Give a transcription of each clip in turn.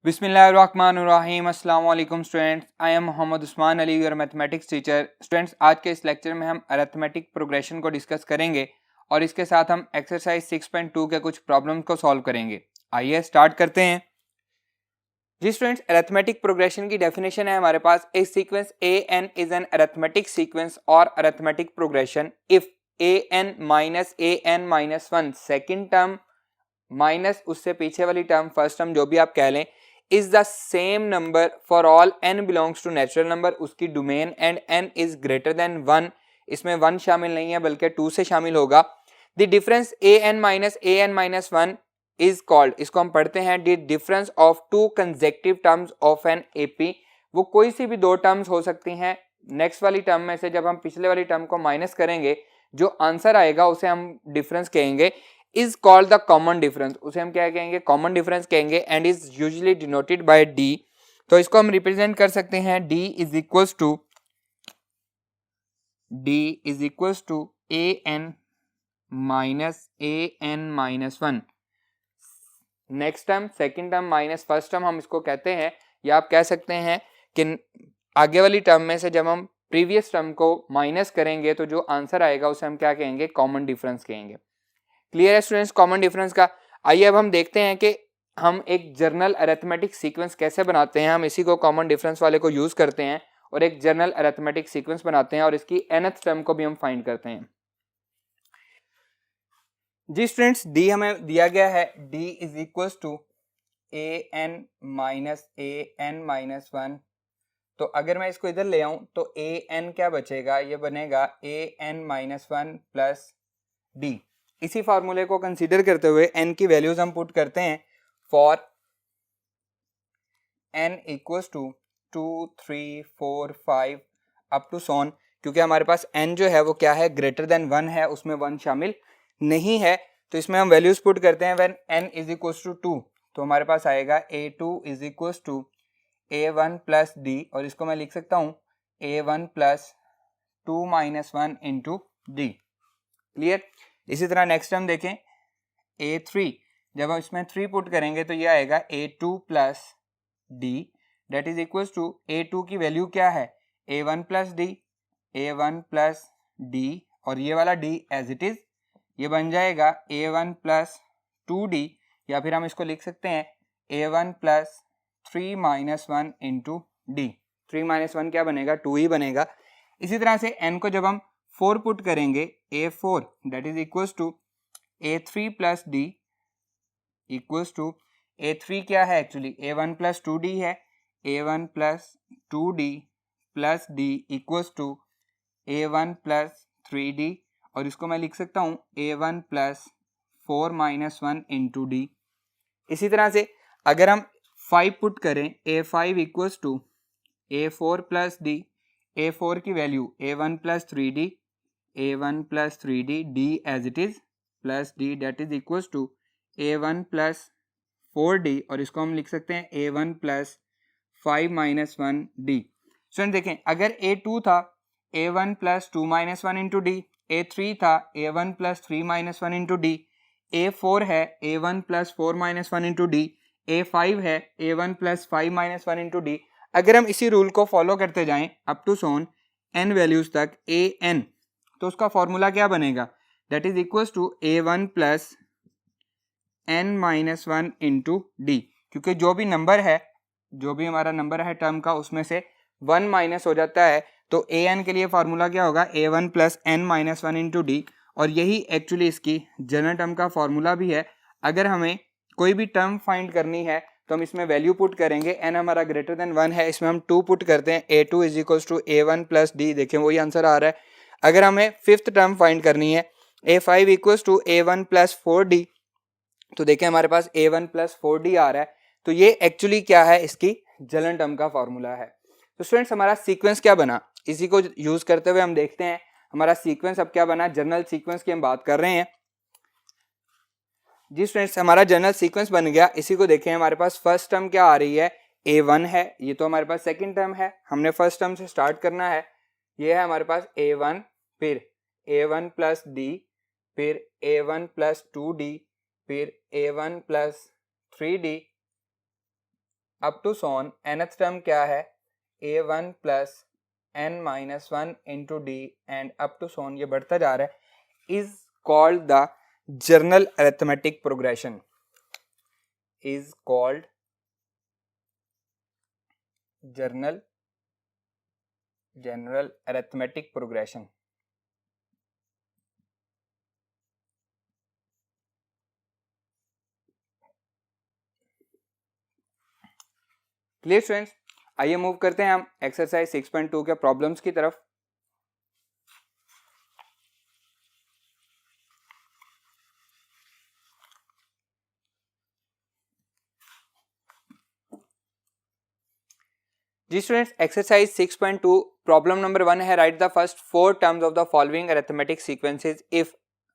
बिस्मिल्लाहिर्रहमानिर्रहीम अस्सलाम वालेकुम students, I am Mohammad Usman Ali, your mathematics teacher. Students, आज के इस लेक्चर में हम अरिथमेटिक प्रोग्रेशन को डिस्कस करेंगे और इसके साथ हम एक्सरसाइज 6.2 के कुछ प्रॉब्लम को सॉल्व करेंगे। आइए स्टार्ट करते हैं। जी स्टूडेंट्स, अरिथमेटिक प्रोग्रेशन की डेफिनेशन है हमारे पास, a sequence a n is an arithmetic sequence और arithmetic progression if a N minus one second term minus उससे पीछे वाली टर्म फर्स्ट टर्म जो भी आप कह लें is the same number for all n belongs to natural number, उसकी domain and n is greater than 1। इसमें 1 शामिल नहीं है बल्कि 2 से शामिल होगा। The difference a n minus one is called, इसको हम पढ़ते हैं the difference of two consecutive terms of an AP. वो कोई सी भी दो टर्म्स हो सकती हैं। नेक्स्ट वाली टर्म में से जब हम पिछले वाली टर्म को माइनस करेंगे जो आंसर आएगा उसे हम डिफरेंस कहेंगे। Is called the common difference, उसे हम क्या कहेंगे, कॉमन डिफरेंस कहेंगे। And is usually denoted by D. तो इसको हम रिप्रेजेंट कर सकते हैं D is equals to A N minus one. Next term second term minus first term हम इसको कहते हैं, या आप कह सकते हैं कि आगे वाली टर्म में से जब हम प्रीवियस टर्म को माइनस करेंगे तो जो आंसर आएगा उसे हम क्या कहेंगे, कॉमन डिफरेंस कहेंगे। क्लियर है स्टूडेंट्स कॉमन डिफरेंस का। आइए अब हम देखते हैं कि हम एक जर्नल अरिथमेटिक सीक्वेंस कैसे बनाते हैं। हम इसी को कॉमन डिफरेंस वाले को यूज करते हैं और एक जर्नल अरिथमेटिक सीक्वेंस बनाते हैं और इसकी nth टर्म को भी हम फाइंड करते हैं। जी स्टूडेंट्स, डी हमें दिया गया है, D is equals to A N minus one. तो अगर मैं इसको इधर ले आऊं तो ए एन क्या बचेगा, ये बनेगा a N minus one plus D. इसी फार्मूले को कंसीडर करते हुए n की वैल्यूज हम पुट करते हैं for n equals to 2, 3, 4, 5 up to so on. क्योंकि हमारे पास n जो है वो क्या है, ग्रेटर देन 1 है, उसमें 1 शामिल नहीं है। तो इसमें हम वैल्यूज पुट करते हैं when n is equals to 2। तो हमारे पास आएगा a2 is equals to a1 plus D, और इसको मैं लिख सकता हूँ a1 plus 2 minus 1 into D. Clear. इसी तरह नेक्स्ट हम देखें a3, जब हम इसमें 3 पुट करेंगे तो ये आएगा a2 plus D that is equals to a2 की वैल्यू क्या है, a1 प्लस डी, और ये वाला d एज इट इज ये बन जाएगा a1 प्लस 2d, या फिर हम इसको लिख सकते हैं a1 plus 3 minus one into D. 3 minus one क्या बनेगा, 2 ही बनेगा। इसी तरह से n को जब हम 4 पुट करेंगे a4 that is equals to a3 plus D equals to a3 क्या है एक्चुअली, a1 प्लस 2d है, a1 plus 2d plus d equals to a1 plus 3d, और इसको मैं लिख सकता हूँ a1 plus 4 minus one into D. इसी तरह से अगर हम 5 पुट करें a5 equals to a4 plus D, a4 की value a1 plus 3d, d as it is plus d that is equals to a1 plus 4d, और इसको हम लिख सकते हैं a1 plus 5 minus one D. Student देखें, अगर a2 था a1 plus 2 minus one into D, a3 था a1 plus 3 minus one into D, a4 है a1 plus 4 minus one into D, a5 है a1 plus 5 minus one into D. अगर हम इसी rule को फॉलो करते जाएं अप टू सोन n वैल्यूज तक a n, तो उसका फॉर्मूला क्या बनेगा, that is equals to a1 plus n minus one into D. क्योंकि जो भी नंबर है, जो भी हमारा नंबर है टर्म का, उसमें से 1 माइनस हो जाता है, तो a n के लिए फार्मूला क्या होगा, a1 plus n minus one into D. और यही एक्चुअली इसकी जनरल टर्म का फार्मूला भी है। अगर हमें कोई भी टर्म फाइंड करनी है तो हम इसमें वैल्यू पुट करेंगे, n हमारा ग्रेटर देन 1 है, इसमें हम 2 पुट करते हैं, a2 is equals to a1 plus D, देखें वही आंसर आ रहा है। अगर हमें फिफ्थ टर्म फाइंड करनी है a5 equals to a1 plus 4d, तो देखें हमारे पास a1 प्लस 4d आ रहा है। तो ये एक्चुअली क्या है, इसकी जनरल टर्म का फॉर्मूला है। तो स्टूडेंट्स, हमारा सीक्वेंस क्या बना, इसी को यूज करते हुए हम देखते हैं हमारा सीक्वेंस अब क्या बना। जनरल सीक्वेंस की हम बात कर रहे हैं। जी स्टूडेंट्स, हमारा जनरल सीक्वेंस बन गया। इसी को देखें, हमारे पास फर्स्ट टर्म क्या आ रही है, a1 है, ये तो हमारे पास सेकंड टर्म है, हमने फर्स्ट टर्म से स्टार्ट करना है। ये है हमारे पास a1, फिर a1 प्लस डी, फिर a1 प्लस 2d, फिर a1 plus 3d, up to so on nth term क्या है a1 plus n minus one into D and up to so on ये बढ़ता जा रहा है is called the general arithmetic progression is called general arithmetic progression. Clear students, आइए move करते हैं हम एक्सरसाइज 6.2 के प्रॉब्लम्स की तरफ. जी स्टूडेंट्स, एक्सरसाइज 6.2 प्रॉब्लम नंबर 1 है. Right the first 4 terms of the following arithmetic sequences if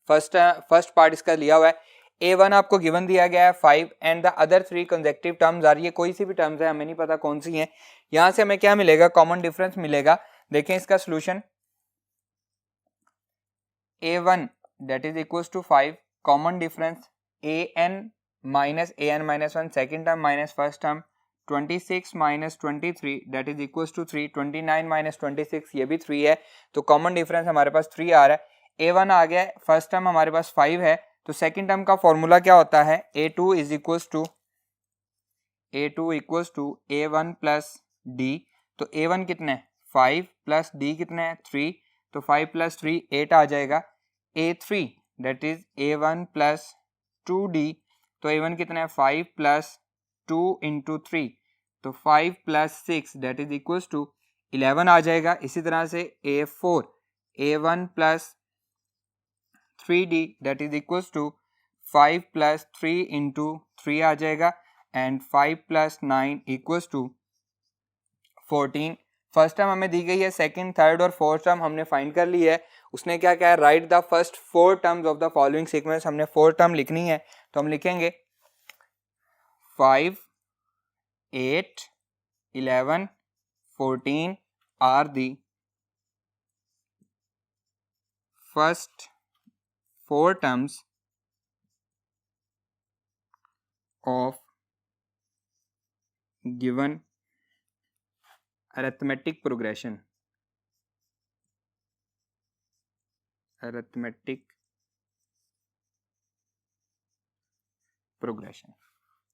first part इसका लिया हुआ है. A1 आपको गिवन दिया गया है 5 and the other 3 consecutive terms आ रही है. कोई सी भी टर्म्स है, हमें नहीं पता कौन सी है. यहां से हमें क्या मिलेगा, कॉमन डिफरेंस मिलेगा. देखें इसका solution, A1 that is equals to 5, common difference an minus 1 second term minus first term 26 minus 23 that is equals to 3, 29 minus 26 ये भी 3 है. तो कॉमन डिफरेंस हमारे पास 3 आ रहा है. A1 आ गया, फर्स्ट टर्म हमारे पास 5 है. तो सेकेंड टर्म का फॉर्मूला क्या होता है, A2 is equals to A1 plus D. तो A1 कितने हैं 5 प्लस डी कितने हैं 3, तो 5 प्लस 3 8 आ जाएगा. A3 that is A1 plus 2D, तो A1 कितने हैं 5 प्लस 2 इंटू 3, तो 5 plus 6 that is equals to 11 आ जाएगा. इसी तरह से A4 A1 plus 3D that is equals to 5 plus 3 into 3 आ जाएगा and 5 plus 9 equals to 14. First term हमें दी गई है, सेकंड थर्ड और फोर्थ टर्म हमने फाइंड कर ली है. उसने क्या कहा है, right the first 4 terms of the following sequence. हमने 4 टर्म लिखनी है, तो हम लिखेंगे 5 8 11 14 are the first 4 terms of given arithmetic progression.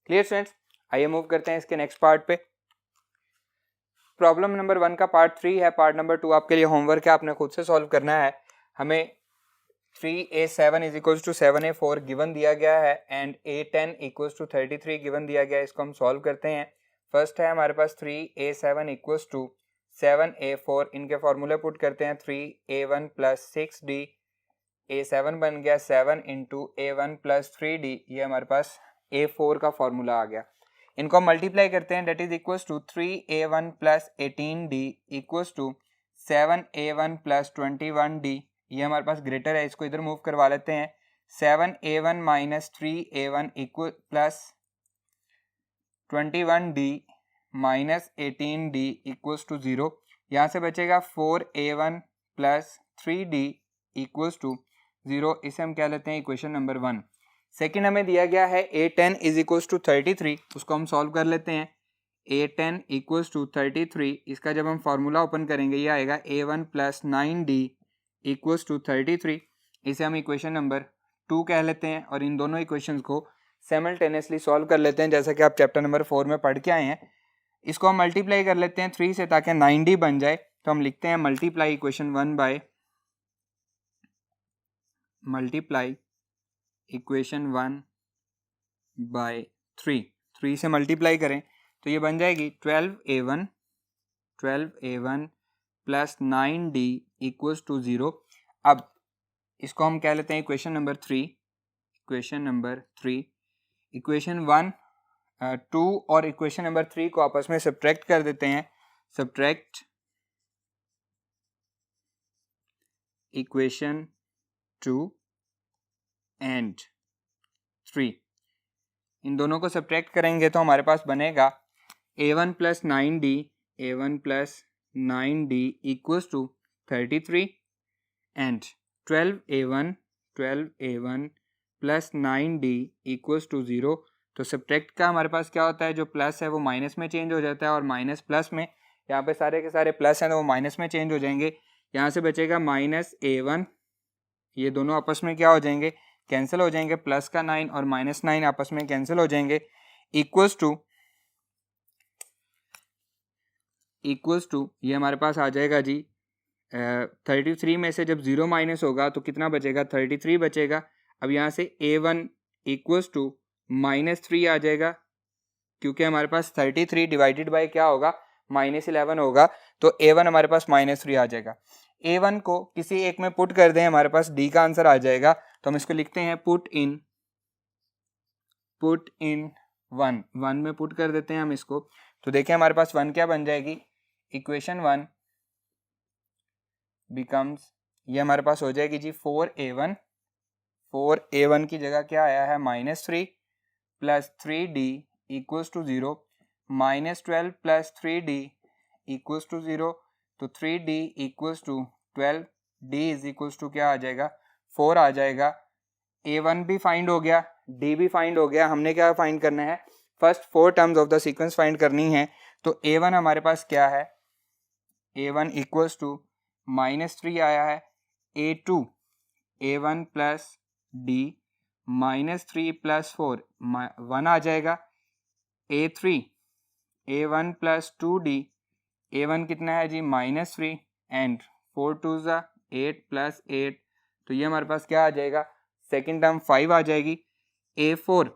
Clear students, आइए मूव करते हैं इसके नेक्स्ट पार्ट पे. प्रॉब्लम नंबर 1 का पार्ट 3 है. पार्ट नंबर 2 आपके लिए होमवर्क है, आपने खुद से सॉल्व करना है. हमें 3a7 is equals to 7a4 given दिया गया है and a10 equals to 33 given दिया गया है. इसको हम सॉल्व करते हैं. फर्स्ट है हमारे पास 3a7 इक्वल्स टू 7a4. इनके फॉर्मूले पुट करते हैं. 3a1 प्लस 6d, a7 बन गया 7 इंटू a1 प्लस 3d, ये हमारे पास a4 का फॉर्मूला आ गया. इनको मल्टीप्लाई करते हैं, that is equals to 3a1 plus 18d equals to 7a1 plus 21d. ये हमारे पास ग्रेटर है, इसको इधर मूव करवा लेते हैं. 7a1 minus 3a1 equal plus 21d minus 18d equals to 0. यहाँ से बचेगा 4a1 plus 3d equals to 0. इसे हम क्या लेते हैं इक्वेशन नंबर 1. सेकेंड हमें दिया गया है a10 इज इक्वल्स टू 33. उसको हम सॉल्व कर लेते हैं. a10 इक्वल्स टू 33, इसका जब हम फार्मूला ओपन करेंगे ये आएगा a1 plus 9d equals to 33. इसे हम इक्वेशन नंबर 2 कह लेते हैं और इन दोनों इक्वेशंस को साइमल्टेनियसली सॉल्व कर लेते हैं जैसा कि आप चैप्टर नंबर 4 में पढ़ के आए हैं. इसको हम मल्टीप्लाई कर लेते हैं 3 से ताकि 9d बन जाए. तो हम लिखते हैं multiply equation 1 by multiply equation 1 by 3 से मल्टीप्लाई करें तो ये बन जाएगी 12a1 plus 9d equals to 0. अब इसको हम कह लेते हैं इक्वेशन नंबर 3. इक्वेशन 1 2 और इक्वेशन नंबर 3 को आपस में सब्ट्रैक्ट कर देते हैं. सब्ट्रैक्ट इक्वेशन 2 एंड 3, इन दोनों को सब्ट्रैक्ट करेंगे तो हमारे पास बनेगा a1 plus 9d equals to 33 and 12a1 plus 9d equals to 0. तो सब्ट्रैक्ट का हमारे पास क्या होता है, जो प्लस है वो माइनस में चेंज हो जाता है और माइनस प्लस में, यहाँ पे सारे के सारे प्लस हैं तो वो माइनस में चेंज हो जाएंगे। यहाँ से बचेगा -a1, ये दोनों आपस में क्या हो जाएंगे, कैंसिल हो जाएंगे, प्लस का 9 और -9 आपस में कैंसिल हो जाएंगे, इक्वल्स टू ये हमारे पास आ जाएगा जी 33 में से जब 0 माइनस होगा तो कितना बचेगा, 33 बचेगा। अब यहाँ से a1 इक्वल्स टू -3 आ जाएगा, क्योंकि हमारे पास 33 डिवाइडेड बाय क्या होगा, -11 होगा, तो a1 हमारे पास -3 आ जाएगा। a1 को किसी एक में पुट कर दें, हमारे पास d का आंसर आ जाएगा। तो हम इसको लिखते हैं पुट इन 1 में पुट कर देते हैं हम इसको। तो देखिए हमारे पास 1 क्या बन जाएगी, इक्वेशन 1 बिकम्स, ये हमारे पास हो जाएगी जी 4a1 की जगह क्या आया है, -3 plus 3d equals to 0, -12 plus 3d equals to 0, तो 3d equals to 12, d is equals to क्या आ जाएगा, 4 आ जाएगा। a1 भी फाइंड हो गया, d भी फाइंड हो गया। हमने क्या फाइंड करना है, first 4 terms of the sequence find करनी है। तो a1 हमारे पास क्या है, a1 इक्वल्स टू -3 आया है, a1 प्लस d -3 प्लस 4 1 आ जाएगा, a1 प्लस 2d, a1 कितना है जी -3 एंड 4 2 ज़ा 8 प्लस 8, तो ये हमारे पास क्या आ जाएगा, सेकेंड टर्म 5 आ जाएगी, a4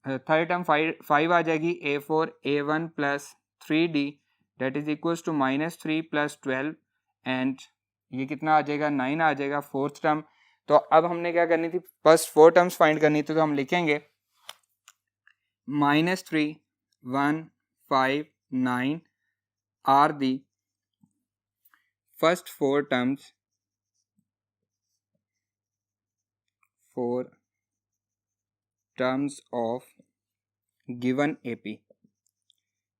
थर्ड टर्म 5 आ जाएगी, a4 a1 plus 3d that is equals to -3 plus 12 and ये कितना आ जाएगा, 9 आ जाएगा फोर्थ टर्म। तो अब हमने क्या करनी थी, फर्स्ट 4 टर्म्स फाइंड करनी थी, तो हम लिखेंगे -3 1 5 9 are the first 4 terms of given AP,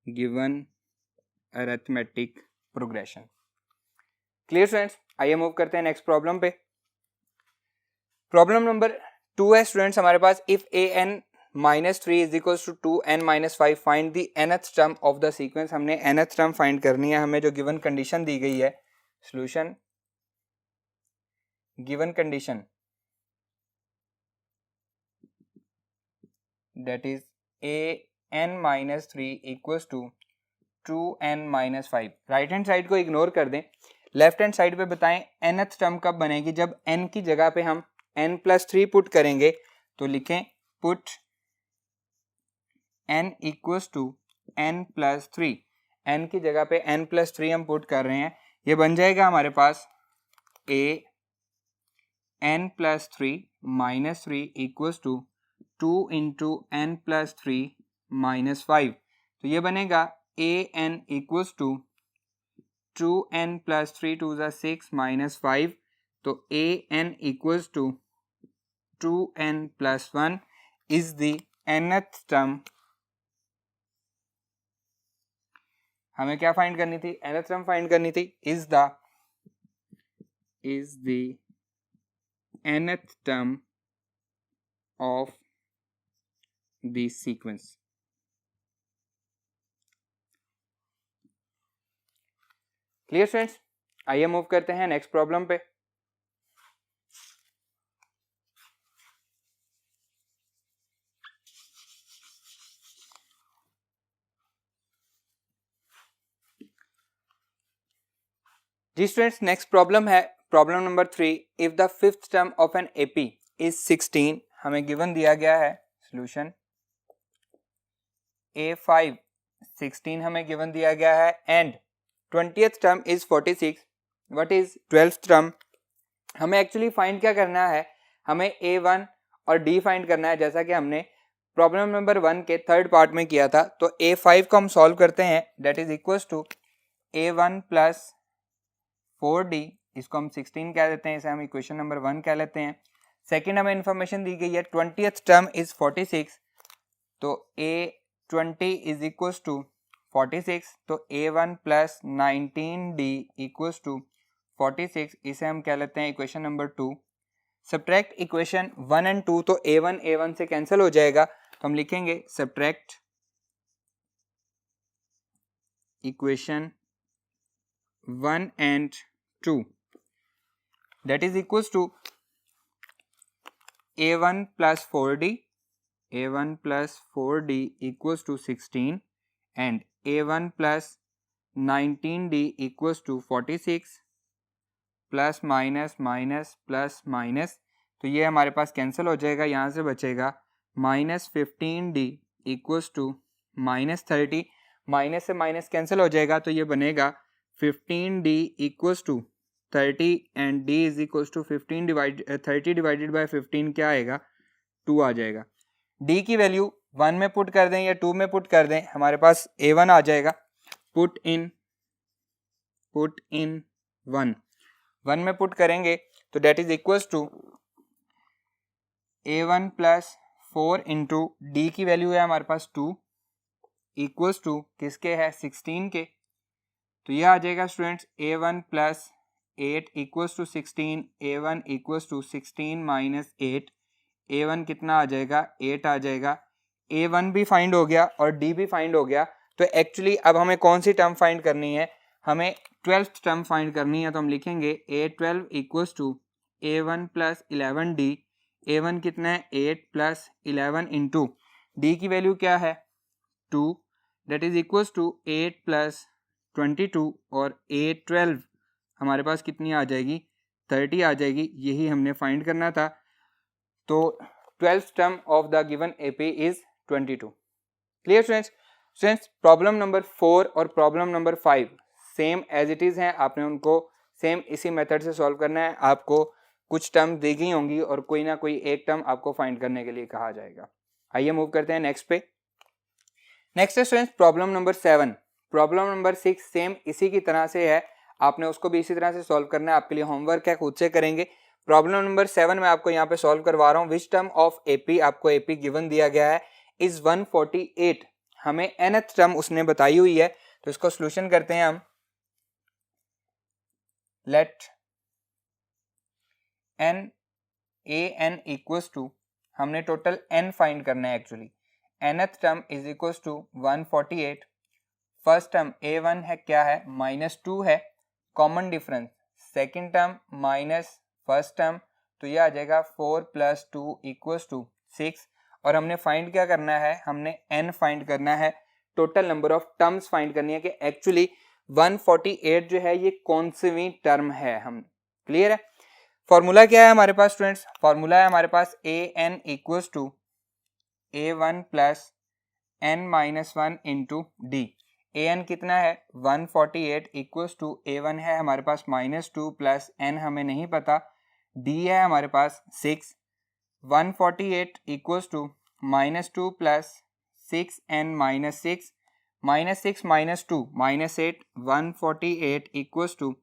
given arithmetic progression. Clear students, आइए मूव करते हैं नेक्स्ट प्रॉब्लम पे। प्रॉब्लम नंबर 2 है स्टूडेंट्स हमारे पास, if an -3 is equals to 2n-5 find the nth term of the sequence. हमने nth term find करनी है, हमें जो गिवन कंडीशन दी गई है, solution given condition that is an-3 equals to 2n-5। Right hand side को इग्नोर कर दें, लेफ्ट हैंड साइड पे बताएं nth टर्म कब बनेगी, जब n की जगह पे हम n+3 पुट करेंगे। तो लिखें put n equals to n+3, n की जगह पे n+3 हम पुट कर रहे हैं, ये बन जाएगा हमारे पास n+3 -3 equals to 2 into n+3 -5, तो ये बनेगा an equals to 2n plus 3 2 ज़ा 6 -5, तो an equals to 2n plus 1 is the nth term. हमें क्या फाइंड करनी थी, nth टर्म फाइंड करनी थी, is the nth term of the sequence. Clear students, आइए मूव करते हैं नेक्स्ट प्रॉब्लम पे। जी स्टूडेंट्स, नेक्स्ट प्रॉब्लम है problem number 3, if the fifth term of an AP is 16। हमें गिवन दिया गया है सॉल्यूशन A5 16 हमें गिवन दिया गया है and 20th term is 46। What is 12th term? हमें एक्चुअली फाइंड क्या करना है, हमें A1 और D फाइंड करना है, जैसा कि हमने प्रॉब्लम नंबर 1 के थर्ड पार्ट में किया था। तो A5 को हम सॉल्व करते हैं, that is equals to A1 plus 4D, इसको हम 16 कह देते हैं, इसे हम इक्वेशन नंबर 1 कह लेते हैं। सेकंड हमें इंफॉर्मेशन दी गई है 20th टर्म इज 46, तो A20 इज इक्वल्स टू 46, तो A1 plus 19D equals to 46, इसे हम कह लेते हैं equation number 2। Subtract equation 1 and 2, तो A1 से कैंसिल हो जाएगा, तो हम लिखेंगे subtract equation 1 and 2 that is equals to a1 plus 4d equals to 16 and a1 plus 19d equals to 46 plus minus minus plus minus, तो ये हमारे पास कैंसिल हो जाएगा, यहाँ से बचेगा minus 15d equals to minus 30, minus से माइनस कैंसिल हो जाएगा तो ये बनेगा 15d equals to 30 and d is equals to 30 divided by 15 क्या आएगा 2 आ जाएगा। d की वैल्यू 1 में पुट कर दें या 2 में पुट कर दें, हमारे पास a1 आ जाएगा, पुट इन 1 में पुट करेंगे तो that is equals to a1 plus 4 into D की वैल्यू है हमारे पास 2 इक्वल्स टू किसके है 16 के, तो यह आ जाएगा students a1 plus 8 equals to 16, a1 equals to 16 minus 8, a1 कितना आ जाएगा 8 आ जाएगा, a1 भी फाइंड हो गया और d भी फाइंड हो गया। तो एक्चुअली अब हमें कौन सी टर्म फाइंड करनी है, हमें 12th टर्म फाइंड करनी है, तो हम लिखेंगे a12 equals to a1 plus 11d, a1 कितना है 8 प्लस 11 इंटू d की वैल्यू क्या है 2, that is equals to 8 plus 22 और a12 हमारे पास कितनी आ जाएगी 30 आ जाएगी, यही हमने फाइंड करना था। तो 12th term of the given AP is 22। Clear students? Students problem number 4 और problem number 5 same as it is हैं, आपने उनको सेम इसी मेथड से सॉल्व करना है। आपको कुछ टर्म दी गई होंगी और कोई ना कोई एक टर्म आपको फाइंड करने के लिए कहा जाएगा। आइए मूव करते हैं नेक्स्ट पे। नेक्स्ट है students problem number 7। Problem number 6 same इसी की तरह से है, आपने उसको भी इसी तरह से सॉल्व करना है, आपके लिए होमवर्क है, खुद से करेंगे। प्रॉब्लम नंबर 7 मैं आपको यहाँ पे सॉल्व करवा रहा हूँ। विच टर्म ऑफ AP, आपको AP गिवन दिया गया है इज 148, हमें nth टर्म उसने बताई हुई है, तो इसको सोल्यूशन करते हैं हम। लेट n इक्वल्स टू, हमने टोटल n फाइंड करना है actually, nth term is equals to 148, first term a1 है क्या है -2 है, common difference second term minus first term, तो ये आ जाएगा 4 + 2 = 6, और हमने फाइंड क्या करना है, हमने n फाइंड करना है, total number of terms find करनी है कि एक्चुअली 148 जो है ये कौन सी टर्म है। हम क्लियर है? फॉर्मूला क्या है हमारे पास स्टूडेंट्स, फॉर्मूला है हमारे पास an equals to a1 + n-1 into D. an कितना है 148 इक्वल्स टू a1 है हमारे पास -2 प्लस n हमें नहीं पता, d है हमारे पास 6, 148 equals to -2 plus 6n -6, -6 -2 -8, 148 equals to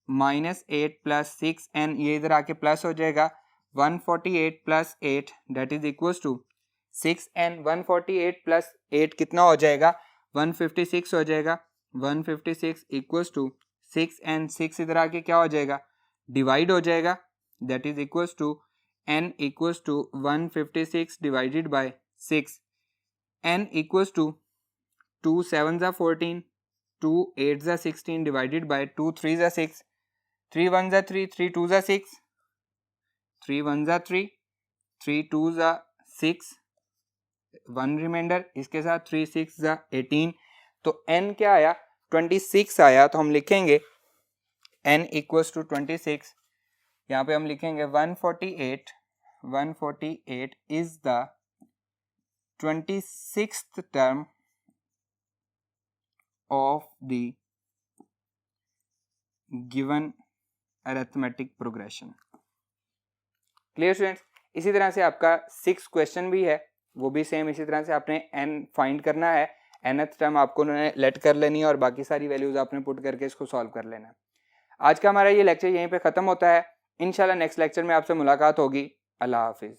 -8 plus 6n, ये इधर आके प्लस हो जाएगा, 148 + 8 that is equals to 6n, 148 + 8 कितना हो जाएगा 156 हो जाएगा, 156 इक्वल्स टू 6n, 6 इधर आके क्या हो जाएगा डिवाइड हो जाएगा, that is equals to n equals to 156 divided by 6, n equals to 2 7 = 14, 2 8 = 16 divided by 2 3 = 6, 3 1 = 3, 3 2 = 6, 3 1 = 3, 3 2 = 6, 1 reminder, इसके साथ 3 6 = 18, तो n क्या आया 26 आया। तो हम लिखेंगे n इक्वल्स टू 26, यहाँ पे हम लिखेंगे 148 is the 26th term of the given arithmetic progression. Clear students? इसी तरह से आपका 6 क्वेश्चन भी है, वो भी सेम इसी तरह से आपने n फाइंड करना है, nth टर्म आपको लेट कर लेनी है और बाकी सारी वैल्यूज आपने पुट करके इसको सॉल्व कर लेना है। आज का हमारा ये लेक्चर यहीं पे खत्म होता है। इंशाल्लाह नेक्स्ट लेक्चर में आपसे मुलाकात होगी। अल्लाह हाफिज़।